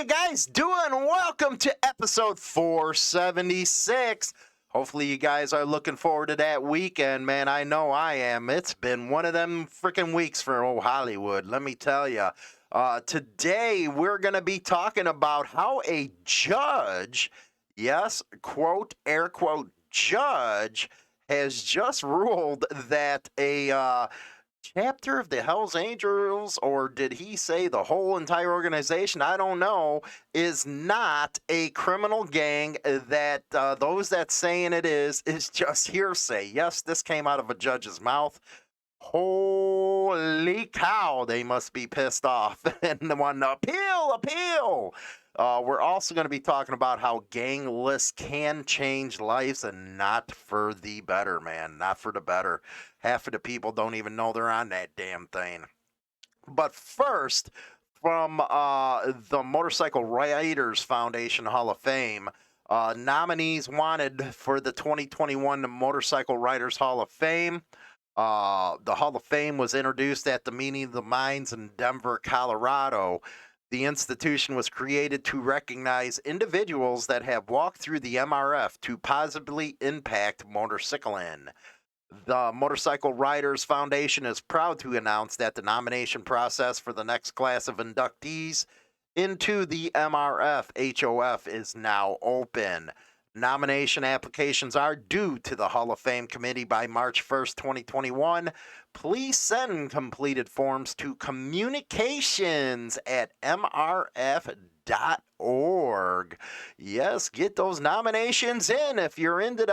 you guys doing? Welcome to episode 476. Hopefully you guys are looking forward to that weekend, man. I know I am. It's been one of them freaking weeks for old Hollywood, let me tell you. Today we're going to be talking about how a judge, yes, quote, air quote, judge, has just ruled that a chapter of the Hells Angels, or did he say the whole entire organization? I don't know, is not a criminal gang. That those that saying it is just hearsay. Yes, this came out of a judge's mouth. Holy cow, they must be pissed off and want to appeal. We're also going to be talking about how gang lists can change lives and not for the better, man. Not for the better. Half of the people don't even know they're on that damn thing. But first, from the Motorcycle Writers Foundation Hall of Fame, nominees wanted for the 2021 Motorcycle Writers Hall of Fame. The Hall of Fame was introduced at the Meeting of the Minds in Denver, Colorado. The institution was created to recognize individuals that have walked through the MRF to positively impact motorcycling. The Motorcycle Writers Foundation is proud to announce that the nomination process for the next class of inductees into the MRFHOF is now open. Nomination applications are due to the Hall of Fame committee by March 1st, 2021. Please send completed forms to communications@mrf.org. Yes, get those nominations in if you're into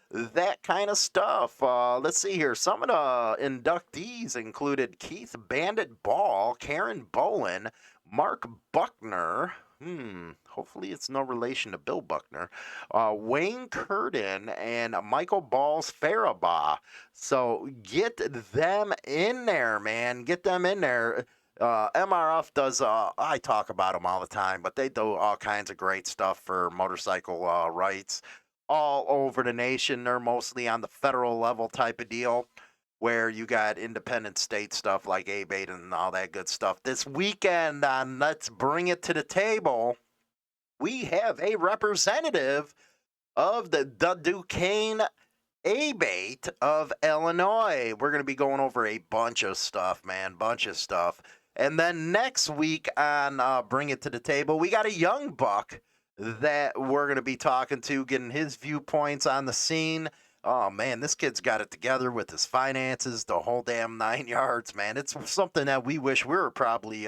that kind of stuff. Let's see here. Some of the inductees included Keith Bandit Ball, Karen Bolin, Mark Buckner. Hopefully it's no relation to Bill Buckner. Wayne Curtin and Michael Balls Faribaugh. So get them in there, man. Get them in there. MRF does, I talk about them all the time, but they do all kinds of great stuff for motorcycle rights all over the nation. They're mostly on the federal level type of deal, where you got independent state stuff like ABATE and all that good stuff. This weekend on Let's Bring It to the Table, we have a representative of the Duquesne ABATE of Illinois. We're going to be going over a bunch of stuff, man, bunch of stuff. And then next week on Bring It to the Table, we got a young buck that we're going to be talking to, getting his viewpoints on the scene. Oh, man, this kid's got it together with his finances, the whole damn 9 yards, man. It's something that we wish we were probably,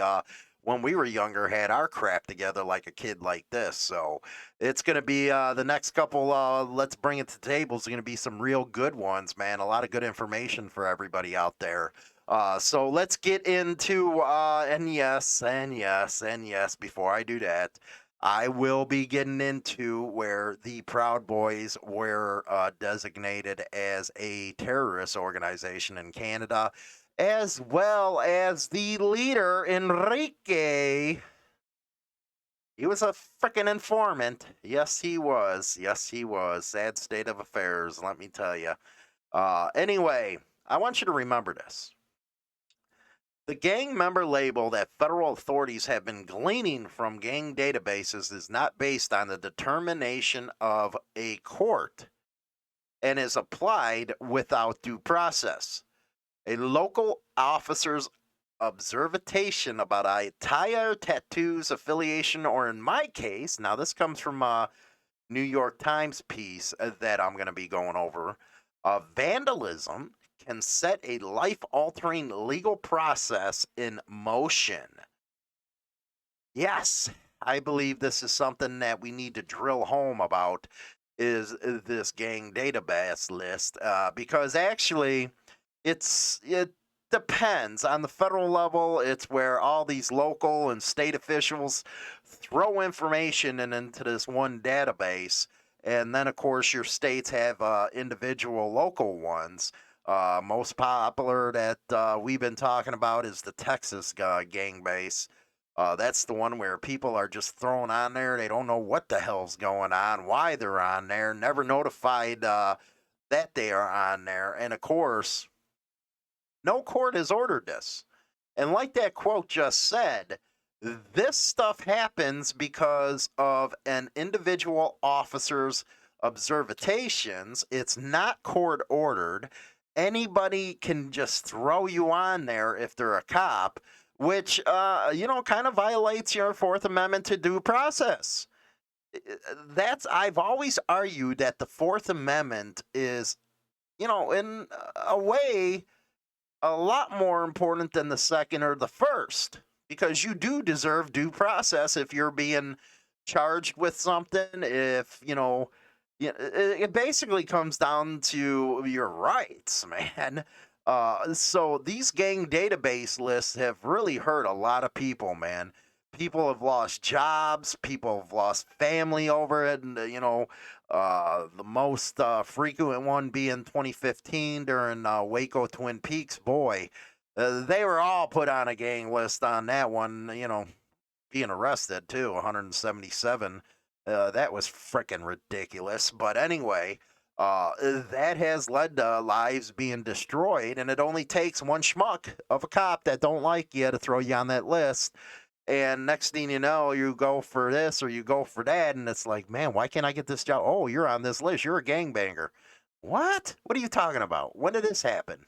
when we were younger, had our crap together like a kid like this. So it's going to be the next couple, Let's Bring It to the Table is going to be some real good ones, man. A lot of good information for everybody out there. So let's get into, and yes, before I do that, I will be getting into where the Proud Boys were designated as a terrorist organization in Canada, as well as the leader, Enrique. He was a freaking informant. Yes, he was. Yes, he was. Sad state of affairs, let me tell you. Anyway, I want you to remember this. The gang member label that federal authorities have been gleaning from gang databases is not based on the determination of a court and is applied without due process. A local officer's observation about attire, tattoos, affiliation, or in my case, now this comes from a New York Times piece that I'm going to be going over, vandalism can set a life-altering legal process in motion. Yes, I believe this is something that we need to drill home about, is this gang database list, because actually it depends. On the federal level, it's where all these local and state officials throw information into this one database, and then of course your states have individual local ones. Most popular that we've been talking about is the Texas gang base. That's the one where people are just thrown on there. They don't know what the hell's going on, why they're on there, never notified that they are on there. And of course, no court has ordered this. And like that quote just said, This stuff happens because of an individual officer's observations. It's not court ordered. Anybody can just throw you on there if they're a cop, which, kind of violates your Fourth Amendment to due process. I've always argued that the Fourth Amendment is, in a way, a lot more important than the second or the first, because you do deserve due process if you're being charged with something. If it basically comes down to your rights, man. So these gang database lists have really hurt a lot of people, man. People have lost jobs, people have lost family over it, and the most frequent one being 2015 during Waco Twin Peaks. Boy, they were all put on a gang list on that one, being arrested too, 177. That was freaking ridiculous. But anyway, that has led to lives being destroyed, and it only takes one schmuck of a cop that don't like you to throw you on that list. And next thing you know, you go for this or you go for that, and it's like, man, why can't I get this job? Oh, you're on this list. You're a gangbanger. What? What are you talking about? When did this happen?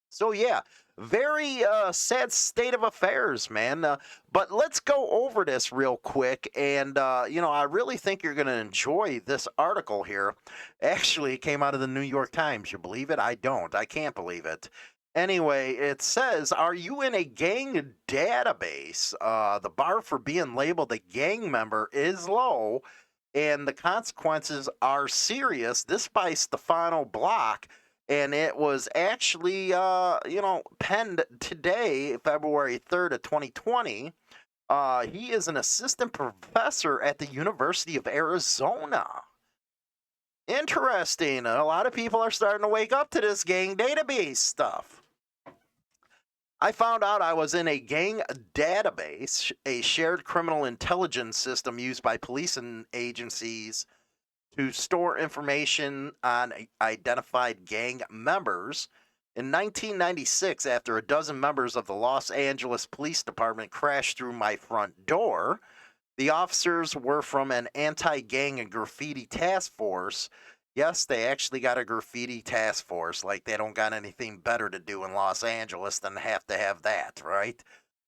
So yeah, very sad state of affairs, man. But let's go over this real quick, and I really think you're going to enjoy this article here. Actually, it came out of the New York Times. You believe it? I don't. I can't believe it. Anyway, it says, are you in a gang database? The bar for being labeled a gang member is low, and the consequences are serious. This by Stefano Block, and it was actually, penned today, February 3rd of 2020. He is an assistant professor at the University of Arizona. Interesting. A lot of people are starting to wake up to this gang database stuff. I found out I was in a gang database, a shared criminal intelligence system used by police and agencies to store information on identified gang members. In 1996, after a dozen members of the Los Angeles Police Department crashed through my front door, the officers were from an anti-gang and graffiti task force. Yes, they actually got a graffiti task force. Like, they don't got anything better to do in Los Angeles than have to have that, right?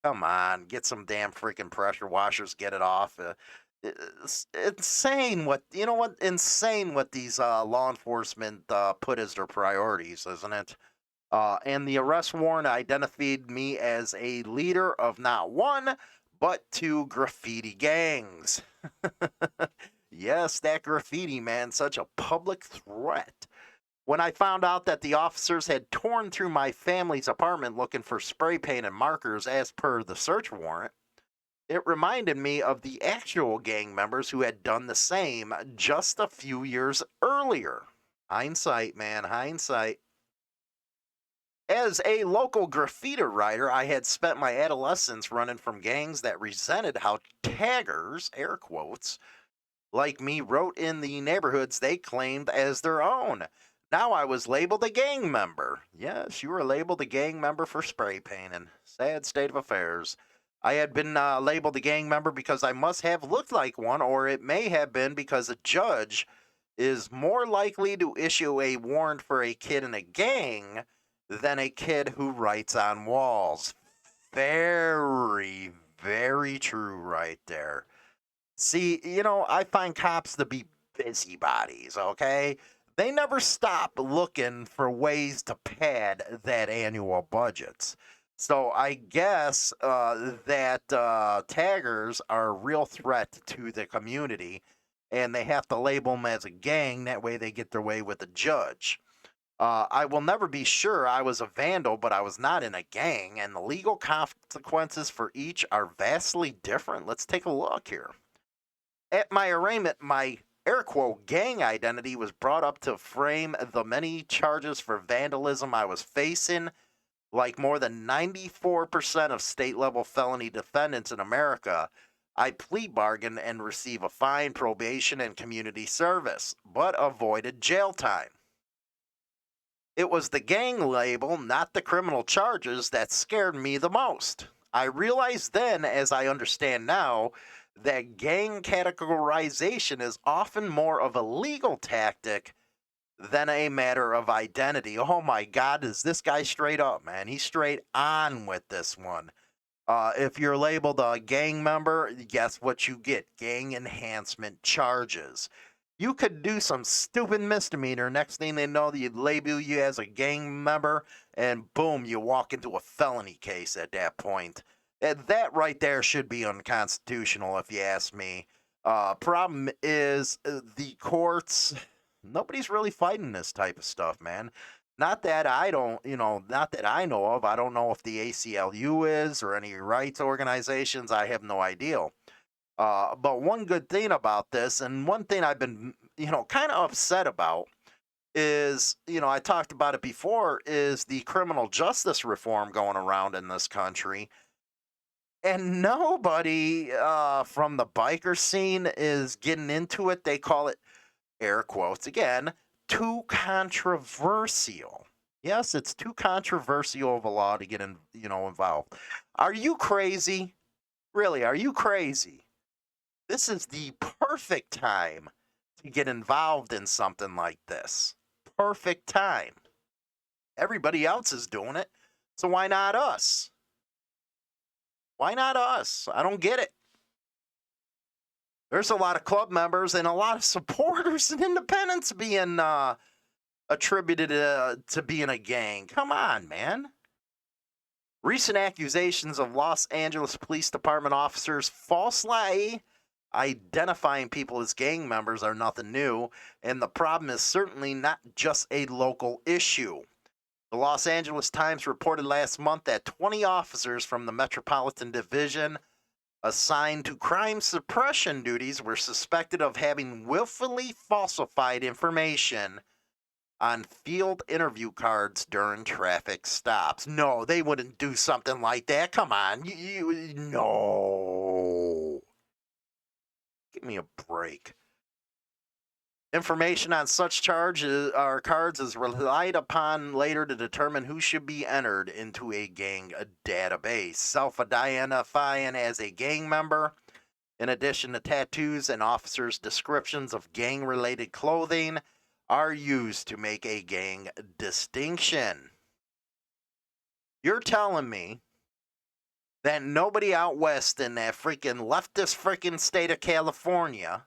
Come on, get some damn freaking pressure washers, get it off. It's insane insane what these law enforcement put as their priorities, isn't it? And the arrest warrant identified me as a leader of not one, but two graffiti gangs. Yes, that graffiti, man, such a public threat. When I found out that the officers had torn through my family's apartment looking for spray paint and markers as per the search warrant, it reminded me of the actual gang members who had done the same just a few years earlier. Hindsight, man, hindsight. As a local graffiti writer, I had spent my adolescence running from gangs that resented how taggers, air quotes, like me wrote in the neighborhoods they claimed as their own. Now I was labeled a gang member. Yes, you were labeled a gang member for spray painting. Sad state of affairs. I had been labeled a gang member because I must have looked like one, or it may have been because a judge is more likely to issue a warrant for a kid in a gang than a kid who writes on walls. Very, very true right there. See, I find cops to be busybodies, okay? They never stop looking for ways to pad that annual budgets. So I guess that taggers are a real threat to the community, and they have to label them as a gang. That way they get their way with the judge. I will never be sure I was a vandal, but I was not in a gang, and the legal consequences for each are vastly different. Let's take a look here. At my arraignment, my air quote gang identity was brought up to frame the many charges for vandalism I was facing. Like more than 94% of state level felony defendants in America, I plea bargain and receive a fine, probation, and community service, but avoided jail time. It was the gang label, not the criminal charges, that scared me the most. I realized then, as I understand now, that gang categorization is often more of a legal tactic than a matter of identity. Oh my God, is this guy straight up, man? He's straight on with this one. If you're labeled a gang member, guess what you get? Gang enhancement charges. You could do some stupid misdemeanor. Next thing they know, they label you as a gang member, and boom, you walk into a felony case at that point. And that right there should be unconstitutional, if you ask me. Problem is, the courts, nobody's really fighting this type of stuff, man. Not that I don't, not that I know of. I don't know if the ACLU is or any rights organizations. I have no idea. But one good thing about this, and one thing I've been, kind of upset about is, I talked about it before, is the criminal justice reform going around in this country. And nobody from the biker scene is getting into it. They call it, air quotes again, too controversial. Yes, it's too controversial of a law to get involved. Are you crazy? Really, are you crazy? This is the perfect time to get involved in something like this. Perfect time. Everybody else is doing it, so why not us? Why not us? I don't get it. There's a lot of club members and a lot of supporters and independents being attributed to being a gang. Come on, man. Recent accusations of Los Angeles Police Department officers falsely identifying people as gang members are nothing new, and the problem is certainly not just a local issue. The Los Angeles Times reported last month that 20 officers from the Metropolitan Division assigned to crime suppression duties were suspected of having willfully falsified information on field interview cards during traffic stops. No, they wouldn't do something like that. Come on. No. Give me a break. Information on such charges or cards is relied upon later to determine who should be entered into a gang database. Self-identifying as a gang member, in addition to tattoos and officers' descriptions of gang-related clothing, are used to make a gang distinction. You're telling me that nobody out west in that freaking leftist freaking state of California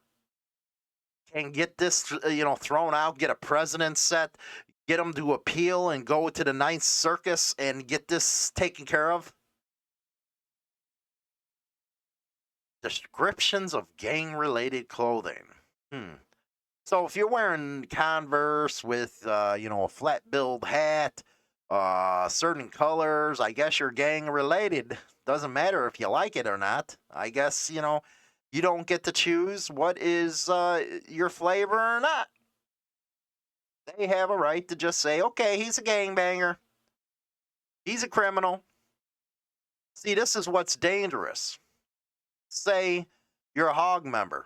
can get this, thrown out, get a precedent set, get them to appeal and go to the Ninth Circus and get this taken care of? Descriptions of gang-related clothing. So if you're wearing Converse with, a flat-billed hat, certain colors, I guess you're gang-related. Doesn't matter if you like it or not. I guess, you don't get to choose what is your flavor or not. They have a right to just say, okay, he's a gangbanger. He's a criminal. See, this is what's dangerous. Say you're a hog member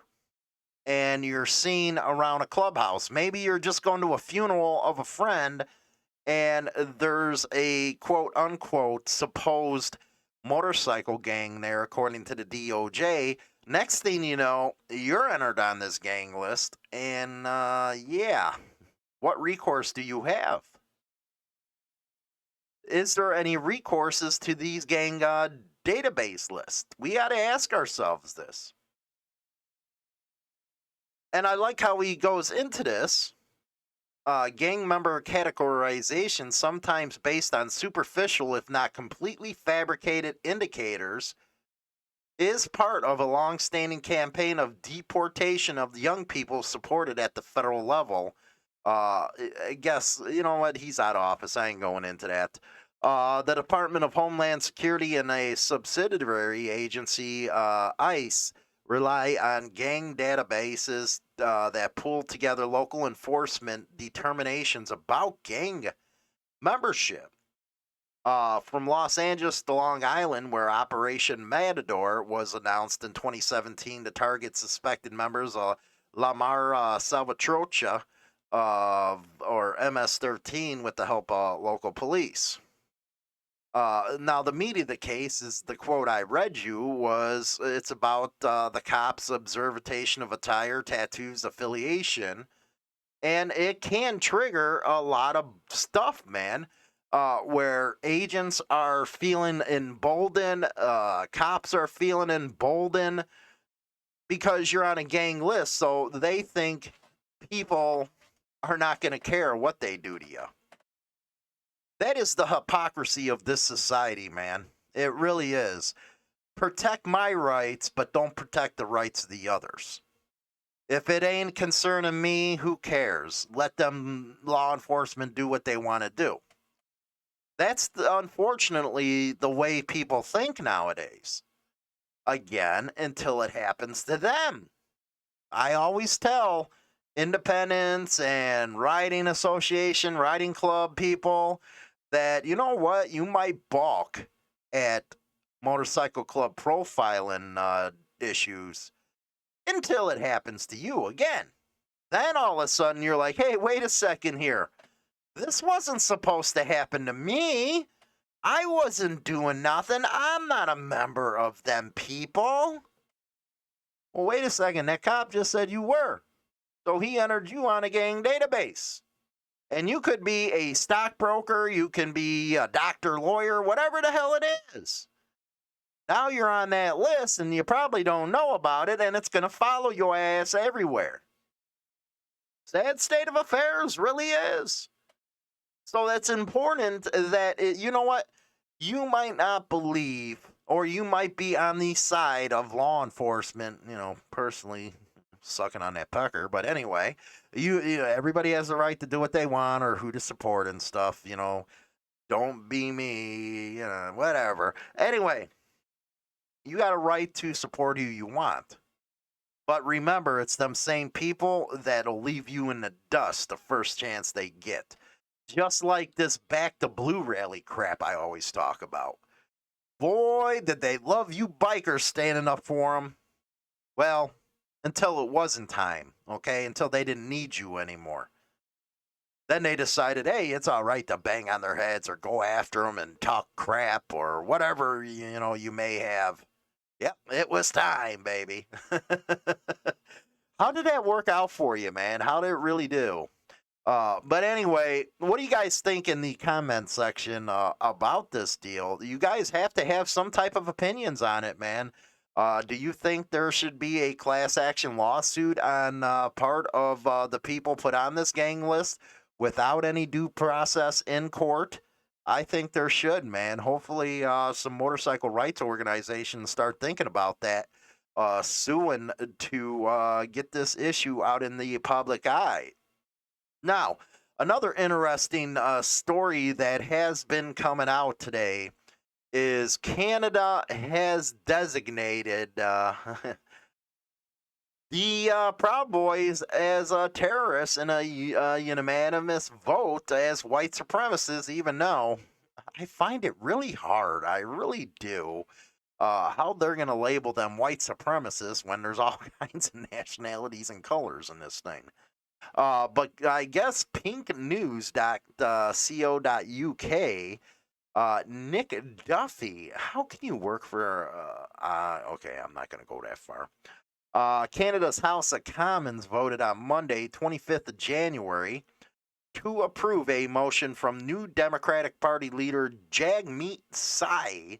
and you're seen around a clubhouse. Maybe you're just going to a funeral of a friend and there's a quote-unquote supposed motorcycle gang there, according to the DOJ. Next thing you know, you're entered on this gang list, and what recourse do you have? Is there any recourses to these gang database lists? We got to ask ourselves this. And I like how he goes into this. Gang member categorization, sometimes based on superficial, if not completely fabricated indicators, is part of a long-standing campaign of deportation of young people supported at the federal level. I guess, you know what, he's out of office. I ain't going into that. The Department of Homeland Security and a subsidiary agency, ICE, rely on gang databases that pull together local enforcement determinations about gang membership. From Los Angeles to Long Island, where Operation Matador was announced in 2017 to target suspected members of La Mar Salvatrucha, or MS-13, with the help of local police. Now, the meat of the case is the quote I read you was it's about the cops' observation of attire, tattoos, affiliation, and it can trigger a lot of stuff, man. Where agents are feeling emboldened, cops are feeling emboldened because you're on a gang list, so they think people are not going to care what they do to you. That is the hypocrisy of this society, man. It really is. Protect my rights, but don't protect the rights of the others. If it ain't concerning me, who cares? Let them, law enforcement, do what they want to do. That's unfortunately the way people think nowadays. Again, until it happens to them. I always tell independents and riding association, riding club people that, you know what, you might balk at motorcycle club profiling issues until it happens to you again. Then all of a sudden you're like, hey, wait a second here. This wasn't supposed to happen to me. I wasn't doing nothing. I'm not a member of them people. Well, wait a second. That cop just said you were. So he entered you on a gang database. And you could be a stockbroker, you can be a doctor, lawyer, whatever the hell it is. Now you're on that list and you probably don't know about it, and it's going to follow your ass everywhere. Sad state of affairs, really is. So that's important that, you know what? You might not believe, or you might be on the side of law enforcement, personally sucking on that pucker. But anyway, everybody has the right to do what they want or who to support and stuff, Don't be me, whatever. Anyway, you got a right to support who you want. But remember, it's them same people that'll leave you in the dust the first chance they get. Just like this Back to Blue rally crap I always talk about. Boy, did they love you bikers standing up for them. Well, until it wasn't time, okay? Until they didn't need you anymore. Then they decided, hey, it's all right to bang on their heads or go after them and talk crap or whatever, you may have. Yep, it was time, baby. How did that work out for you, man? How did it really do? But anyway, what do you guys think in the comment section about this deal? You guys have to have some type of opinions on it, man. Do you think there should be a class action lawsuit on part of the people put on this gang list without any due process in court? I think there should, man. Hopefully some motorcycle rights organizations start thinking about that, suing to get this issue out in the public eye. Now, another interesting story that has been coming out today is Canada has designated the Proud Boys as terrorists in a unanimous vote as white supremacists, even though I find it really hard. I really do. How they're going to label them white supremacists when there's all kinds of nationalities and colors in this thing. But I guess pinknews.co.uk, Nick Duffy, how can you work for, okay, I'm not going to go that far. Canada's House of Commons voted on Monday, 25th of January, to approve a motion from New Democratic Party leader Jagmeet Singh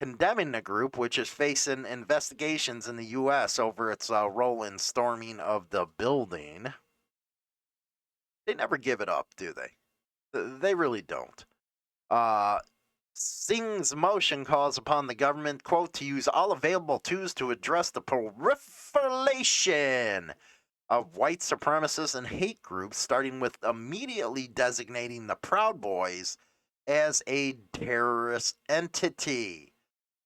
condemning the group, which is facing investigations in the U.S. over its role in storming of the building. They never give it up, do they? They really don't. Singh's motion calls upon the government, quote, to use all available tools to address the proliferation of white supremacists and hate groups, starting with immediately designating the Proud Boys as a terrorist entity.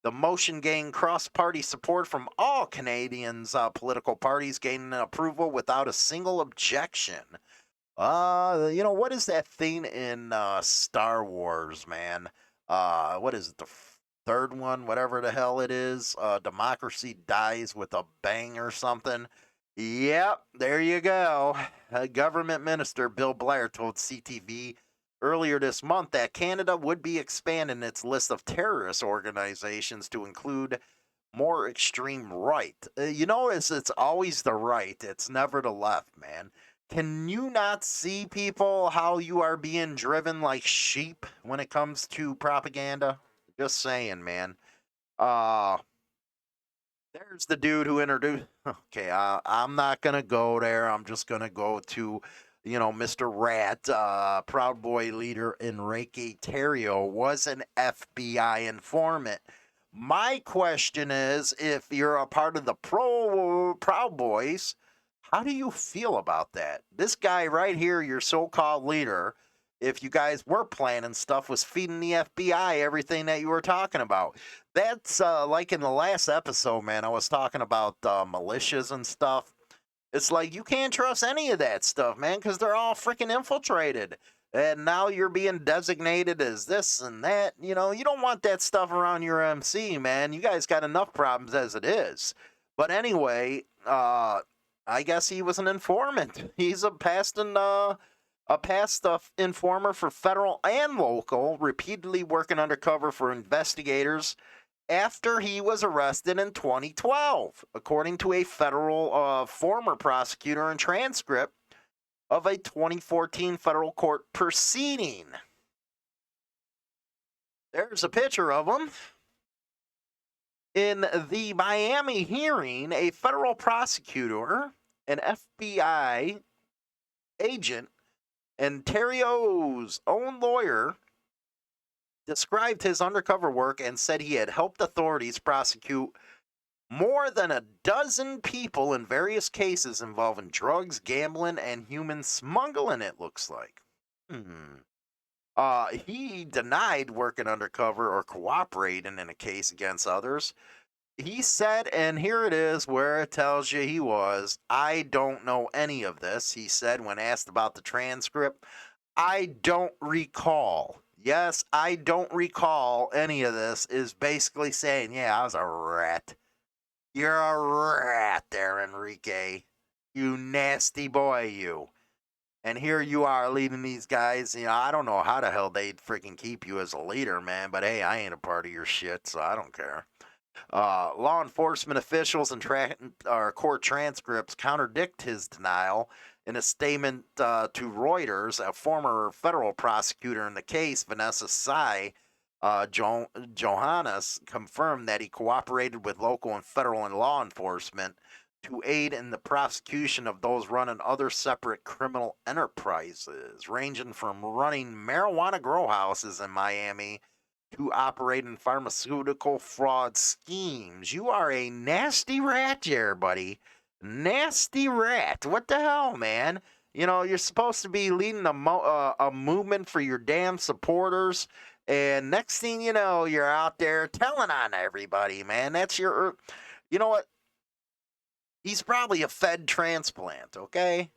The motion gained cross-party support from all Canadians' political parties, gaining approval without a single objection. What is that thing in Star Wars, man? What is it, the third one, whatever the hell it is? Democracy dies with a bang or something. Yep, there you go. Government Minister Bill Blair told CTV earlier this month that Canada would be expanding its list of terrorist organizations to include more extreme right. It's always the right, it's never the left, man. Can you not see, people, how you are being driven like sheep when it comes to propaganda? Just saying, man. Uh, there's the dude who introduced. Okay, I'm not gonna go there. I'm just gonna go to, Mr. Rat. Proud Boy leader Enrique Terrio was an FBI informant. My question is, if you're a part of the Proud Boys, how do you feel about that? This guy right here, your so-called leader, if you guys were planning stuff, was feeding the FBI everything that you were talking about. That's like in the last episode, man. I was talking about militias and stuff. It's like you can't trust any of that stuff, man, because they're all freaking infiltrated. And now you're being designated as this and that. You don't want that stuff around your MC, man. You guys got enough problems as it is. But anyway, I guess he was an informant. He's a past informer for federal and local, repeatedly working undercover for investigators after he was arrested in 2012, according to a federal former prosecutor and transcript of a 2014 federal court proceeding. There's a picture of him. In the Miami hearing, a federal prosecutor, an FBI agent, and Terrio's own lawyer described his undercover work and said he had helped authorities prosecute more than a dozen people in various cases involving drugs, gambling, and human smuggling, it looks like. He denied working undercover or cooperating in a case against others. He said, and here it is where it tells you he was, "I don't know any of this," he said when asked about the transcript. "I don't recall." Yes, "I don't recall any of this" is basically saying, yeah, I was a rat. You're a rat there, Enrique. You nasty boy, you. And here you are leading these guys. I don't know how the hell they'd freaking keep you as a leader, man. But hey, I ain't a part of your shit, so I don't care. Law enforcement officials and court transcripts contradict his denial. In a statement to Reuters, a former federal prosecutor in the case, Vanessa Tsai Johannes, confirmed that he cooperated with local and federal and law enforcement to aid in the prosecution of those running other separate criminal enterprises, ranging from running marijuana grow houses in Miami to operating pharmaceutical fraud schemes. You are a nasty rat there, buddy. Nasty rat. What the hell, man? You're supposed to be leading a movement for your damn supporters, and next thing you know, you're out there telling on everybody, man. That's your... You know what? He's probably a Fed transplant, okay?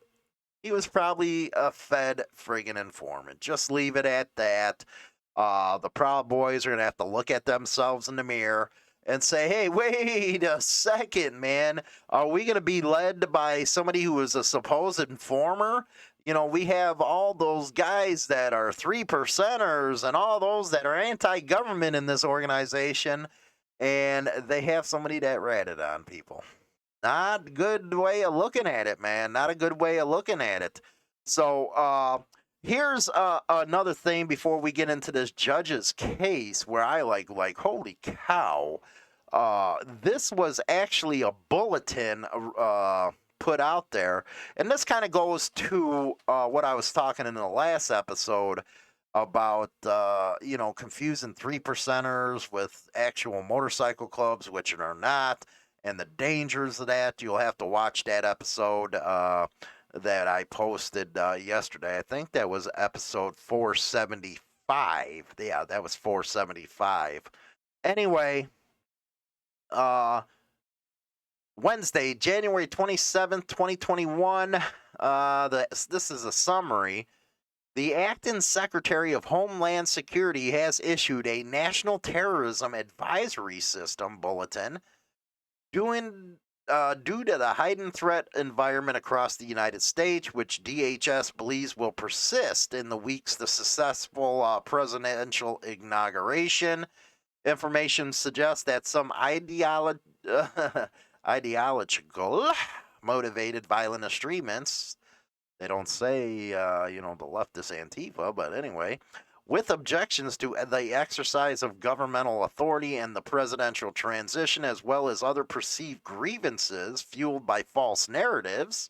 He was probably a Fed friggin' informant. Just leave it at that. The Proud Boys are going to have to look at themselves in the mirror and say, hey, wait a second, man. Are we going to be led by somebody who is a supposed informer? We have all those guys that are 3%ers and all those that are anti-government in this organization, and they have somebody that ratted on people. Not a good way of looking at it, man. Not a good way of looking at it. So, here's another thing before we get into this judge's case where I like holy cow. This was actually a bulletin put out there. And this kind of goes to what I was talking in the last episode about, confusing 3%ers with actual motorcycle clubs, which are not, and the dangers of that. You'll have to watch that episode that I posted yesterday. I think that was episode 475. Yeah, that was 475. Anyway, Wednesday, January 27th, 2021. This is a summary. The acting Secretary of Homeland Security has issued a National Terrorism Advisory System bulletin due to the heightened threat environment across the United States, which DHS believes will persist in the weeks the successful presidential inauguration. Information suggests that some ideological motivated violent extremists, they don't say, the leftist Antifa, but anyway, with objections to the exercise of governmental authority and the presidential transition, as well as other perceived grievances fueled by false narratives.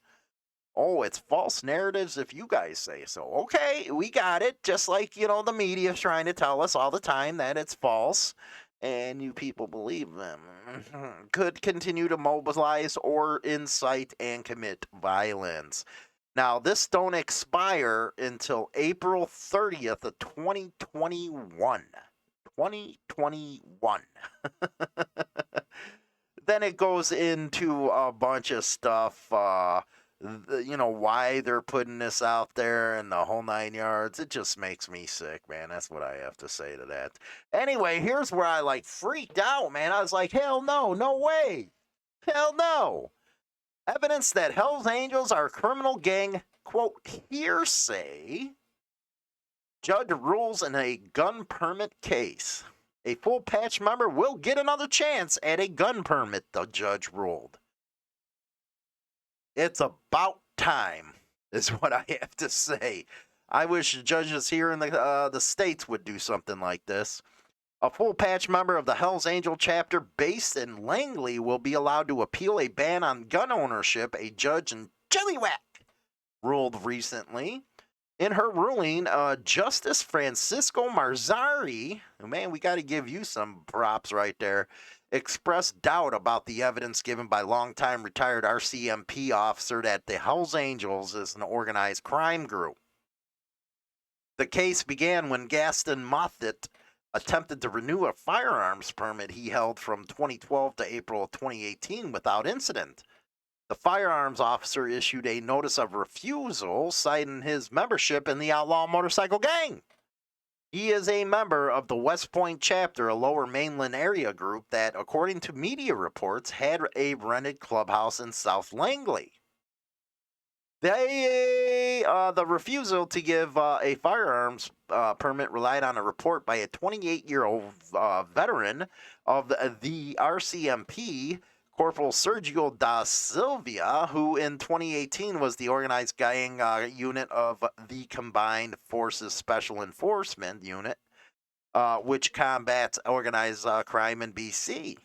Oh, it's false narratives if you guys say so. Okay, we got it. Just like, the media's trying to tell us all the time that it's false, and you people believe them. Could continue to mobilize or incite and commit violence. Now, this don't expire until April 30th of 2021. 2021. Then it goes into a bunch of stuff, why they're putting this out there and the whole 9 yards. It just makes me sick, man. That's what I have to say to that. Anyway, here's where I freaked out, man. I was like, hell no, no way. Hell no. Evidence that Hell's Angels are a criminal gang, quote, hearsay. Judge rules in a gun permit case. A full patch member will get another chance at a gun permit, the judge ruled. It's about time, is what I have to say. I wish judges here in the States would do something like this. A full patch member of the Hells Angel chapter based in Langley will be allowed to appeal a ban on gun ownership, a judge in Chilliwack ruled recently. In her ruling, Justice Francisco Marzari, man, we got to give you some props right there, expressed doubt about the evidence given by longtime retired RCMP officer that the Hells Angels is an organized crime group. The case began when Gaston Moffett attempted to renew a firearms permit he held from 2012 to April 2018 without incident. The firearms officer issued a notice of refusal, citing his membership in the outlaw motorcycle gang. He is a member of the West Point chapter, a lower mainland area group that, according to media reports, had a rented clubhouse in South Langley. The refusal to give a firearms permit relied on a report by a 28-year-old veteran of the RCMP, Corporal Sergio da Silva, who in 2018 was the organized gang unit of the Combined Forces Special Enforcement Unit, which combats organized crime in BC.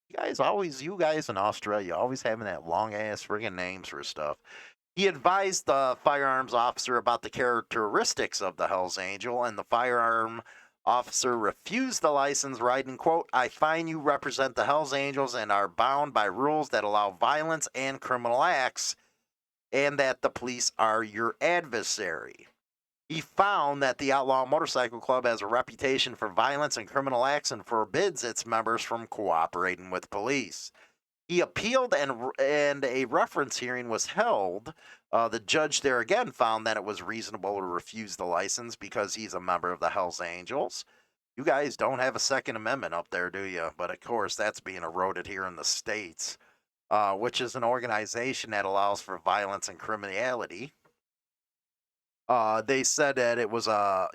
You guys in Australia, always having that long-ass friggin' names for stuff. He advised the firearms officer about the characteristics of the Hells Angel, and the firearm officer refused the license, writing, quote, I find you represent the Hells Angels and are bound by rules that allow violence and criminal acts, and that the police are your adversary. He found that the Outlaw Motorcycle Club has a reputation for violence and criminal acts and forbids its members from cooperating with police. He appealed, and a reference hearing was held. The judge there again found that it was reasonable to refuse the license because he's a member of the Hells Angels. You guys don't have a Second Amendment up there, do you? But of course, that's being eroded here in the States, which is an organization that allows for violence and criminality. They said that it was a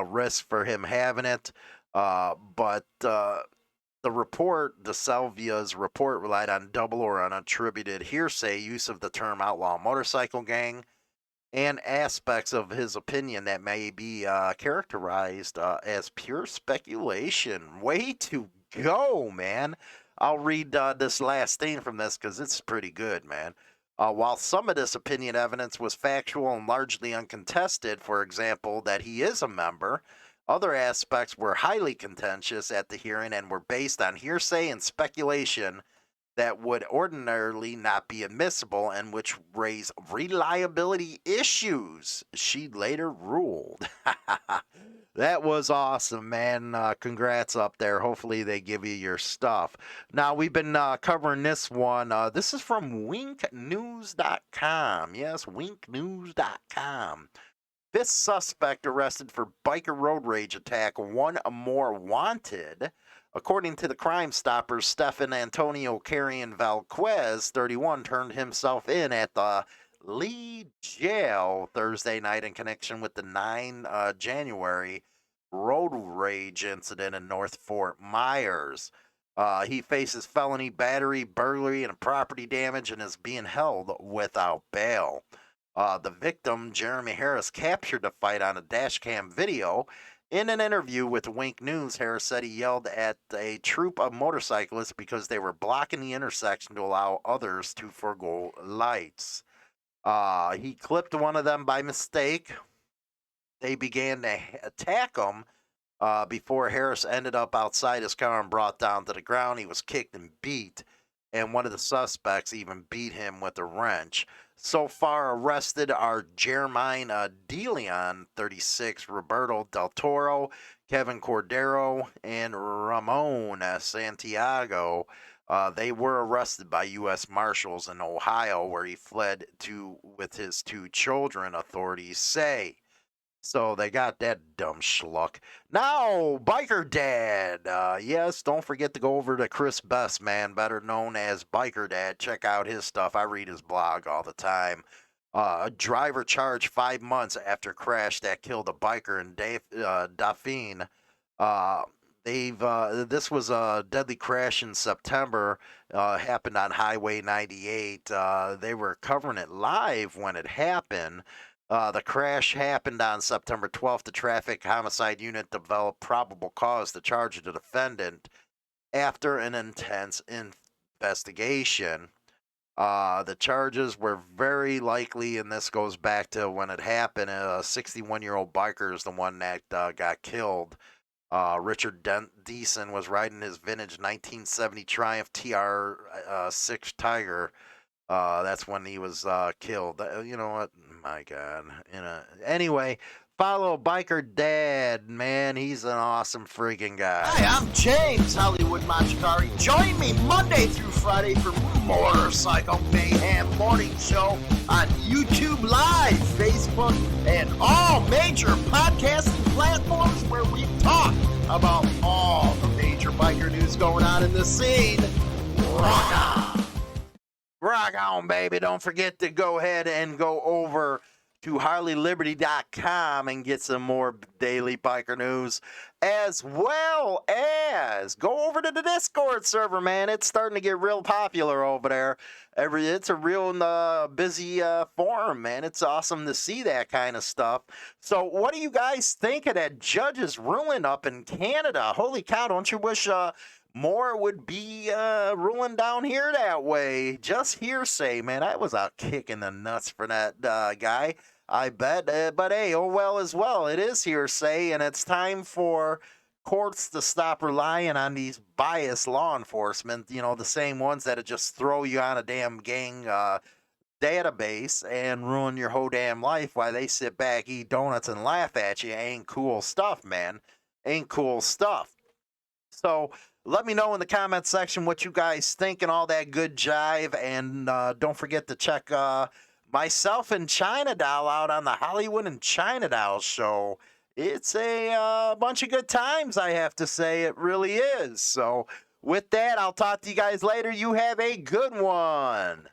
risk for him having it, but the report, De Silva's report, relied on double or unattributed hearsay use of the term outlaw motorcycle gang and aspects of his opinion that may be characterized as pure speculation. Way to go, man. I'll read this last thing from this because it's pretty good, man. While some of this opinion evidence was factual and largely uncontested, for example, that he is a member, other aspects were highly contentious at the hearing and were based on hearsay and speculation that would ordinarily not be admissible and which raise reliability issues, she later ruled. That was awesome, man. Congrats up there. Hopefully they give you your stuff. Now, we've been covering this one. This is from winknews.com. Yes, winknews.com. Fifth suspect arrested for biker road rage attack, one more wanted. According to the Crime Stoppers, Stefan Antonio Carrion Valquez, 31, turned himself in at the Lee Jail Thursday night in connection with the 9 January road rage incident in North Fort Myers. He faces felony battery, burglary, and property damage and is being held without bail. The victim, Jeremy Harris, captured the fight on a dash cam video. In an interview with Wink News, Harris said he yelled at a troop of motorcyclists because they were blocking the intersection to allow others to forgo lights. He clipped one of them by mistake. They began to attack him before Harris ended up outside his car and brought down to the ground. He was kicked and beat, and one of the suspects even beat him with a wrench. So far arrested are Jermaine DeLeon, 36, Roberto Del Toro, Kevin Cordero, and Ramon Santiago. They were arrested by U.S. Marshals in Ohio, where he fled to with his 2 children, authorities say. So they got that dumb schluck. Now, Biker Dad. Yes, don't forget to go over to Chris Best, man, better known as Biker Dad. Check out his stuff. I read his blog all the time. A driver charged 5 months after crash that killed a biker in Dauphine. This was a deadly crash in September. Happened on Highway 98. They were covering it live when it happened. The crash happened on September 12th. The traffic homicide unit developed probable cause to charge the defendant after an intense investigation. The charges were very likely, and this goes back to when it happened. A 61-year-old biker is the one that got killed. Richard Deason was riding his vintage 1970 Triumph TR6 Tiger. That's when he was killed. You know what? My God. Anyway, follow Biker Dad, man. He's an awesome freaking guy. Hi, I'm James Hollywood Machikari. Join me Monday through Friday for Motorcycle Mayhem Morning Show on YouTube Live, Facebook, and all major podcasting platforms where we talk about all the major biker news going on in the scene. Rock on! Rock on, baby. Don't forget to go ahead and go over to HarleyLiberty.com and get some more daily biker news, as well as go over to the Discord server, man. It's starting to get real popular over there. It's a real busy forum, man. It's awesome to see that kind of stuff. So what do you guys think of that judge's ruling up in Canada? Holy cow, don't you wish more would be ruling down here that way? Just hearsay, man. I was out kicking the nuts for that guy, I bet. But hey, oh well as well. It is hearsay, and it's time for courts to stop relying on these biased law enforcement, you know, the same ones that just throw you on a damn gang database and ruin your whole damn life while they sit back, eat donuts, and laugh at you. Ain't cool stuff, man. Ain't cool stuff. So let me know in the comment section what you guys think and all that good jive. And don't forget to check myself and China Doll out on the Hollywood and China Doll show. It's a bunch of good times, I have to say. It really is. So with that, I'll talk to you guys later. You have a good one.